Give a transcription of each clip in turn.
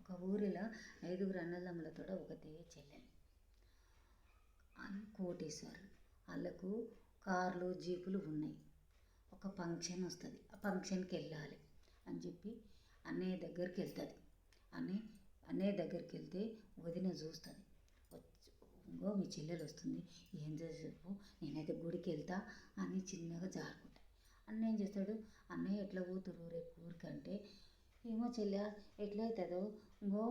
ఒక ఊరిలో 5గురు అన్నదమ్ములతో ఒకటే చెల్లెలు. వాళ్ళు కోటేశ్వరులు. వాళ్ళకు కార్లు జీపులు ఉన్నాయి. ఒక ఫంక్షన్ వస్తుంది, ఆ ఫంక్షన్కి వెళ్ళాలి అని చెప్పి అన్నయ్య దగ్గరికి వెళ్తుంది. అన్నయ్య దగ్గరికి వెళ్తే వదిన చూస్తుంది. ఇంకో మీ చెల్లెలు వస్తుంది, ఏం చేసేపు నేనైతే గుడికి వెళ్తా అని చిన్నగా జారుకుంటా. అన్నయ్య ఏం చేస్తాడు, అన్నయ్య ఎట్లా పోతురు రేపు ఊరికంటే, ఏమో చెల్లె ఎట్లయితుందో, ఇంకో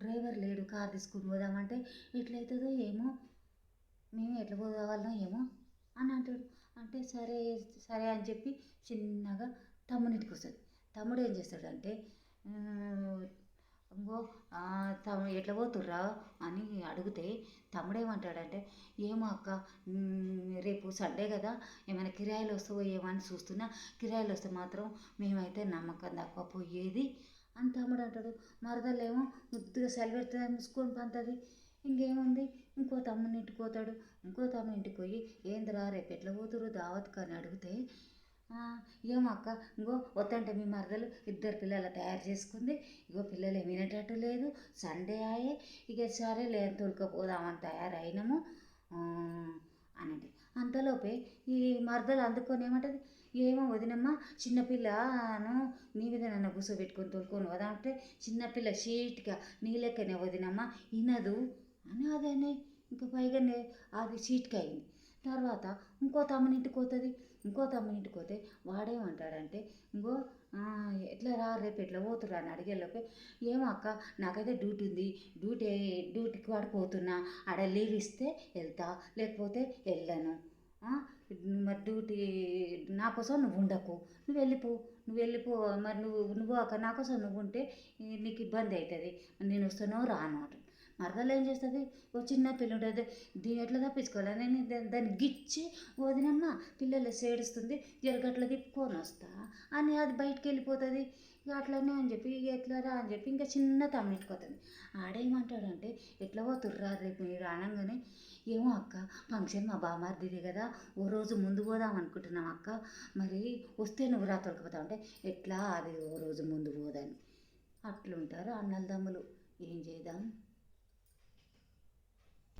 డ్రైవర్ లేడు, కార్ తీసుకుని పోదామంటే ఎట్లయితుందో ఏమో, మేము ఎట్లా పోవాలో ఏమో అని అంటాడు. అంటే సరే సరే అని చెప్పి చిన్నగా తమ్ముడింటికి వస్తుంది. తమ్ముడు ఏం చేస్తాడంటే, ఇంకో తమ్ముడు ఎట్లా పోతుర్రా అని అడిగితే తమ్ముడు ఏమంటాడంటే, ఏమో అక్క రేపు సండే కదా, ఏమైనా కిరాయిలు వస్తావో ఏమో అని చూస్తున్నా, కిరాయిలు వస్తే మాత్రం మేమైతే నమ్మకం తక్కువ పోయేది అని తమ్ముడు అంటాడు. మరదలేమో ముద్దుగా సెలవెడుతుంది, మూసుకొని పంతుంది. ఇంకేముంది, ఇంకో తమ్ముని ఇంటికి పోతాడు. ఇంకో తమ్ముని ఇంటికి పోయి ఏందిరా రేపు ఎట్లా పోతురు దావత్కు అని అడిగితే, ఏమో అక్క ఇంకో వద్దంటే మీ మరదలు 2 పిల్లలు తయారు చేసుకుంది, ఇగో పిల్లలు వినేటట్టు లేదు, సండే ఆయే, ఇక సరే లేదు తోలుకపోదామని తయారైనాము అనండి. అంతలోపే ఈ మరదలు అందుకొని ఏమంటుంది, ఏమో వదినమ్మ చిన్నపిల్లను నీ మీద నన్ను కూర్చోబెట్టుకొని తోలుకొని వదా అంటే, చిన్నపిల్ల షీట్గా నీ లెక్కనే వదినమ్మ వినదు అని అదేనే ఇంకా పైగా అది షీట్గా అయింది. తర్వాత ఇంకో తమ్ముని ఇంటికి పోతుంది. ఇంకో తమ్ముని ఇంటికి పోతే వాడేమంటాడంటే, ఇంకో ఎట్లా రా రేపు ఎట్లా పోతురా అని అడిగేలోపే, ఏమో అక్క నాకైతే డ్యూటీ ఉంది, డ్యూటీకి వాడు పోతున్నా, ఆడ లీవ్ ఇస్తే వెళ్తా లేకపోతే వెళ్ళను. మరి డ్యూటీ నా కోసం నువ్వు ఉండకు, నువ్వు వెళ్ళిపో మరి నువ్వు అక్క నా కోసం నువ్వు ఉంటే నీకు ఇబ్బంది అవుతుంది, నేను వస్తానో రాను అంట. మరదలు ఏం చేస్తుంది, ఓ చిన్న పిల్ల ఉంటుంది, దీన్ని ఎట్లా తప్పించుకోవాలి, నేను దాన్ని గిచ్చి వదినమ్మ పిల్లలు ఏడుస్తుంది జరగట్లా తిప్పుకొని వస్తా అని అది బయటికి వెళ్ళిపోతుంది. ఇక అట్లనే అని చెప్పి ఇక ఎట్లా రా అని చెప్పి ఇంకా చిన్న తమ్ముడికి పోతుంది. ఆడేమంటాడంటే, ఎట్లా పోతుర్రా రేపు మీరు అనగానే, ఏమో అక్క ఫంక్షన్ మా బామార్దిదే కదా, ఓ రోజు ముందు పోదాం అనుకుంటున్నాం అక్క, మరి వస్తే నువ్వు రా తొలకపోతావు అంటే, ఎట్లా అది ఓ రోజు ముందు పోదని. అట్లుంటారు అన్నల తమ్ములు, ఏం చేద్దాం.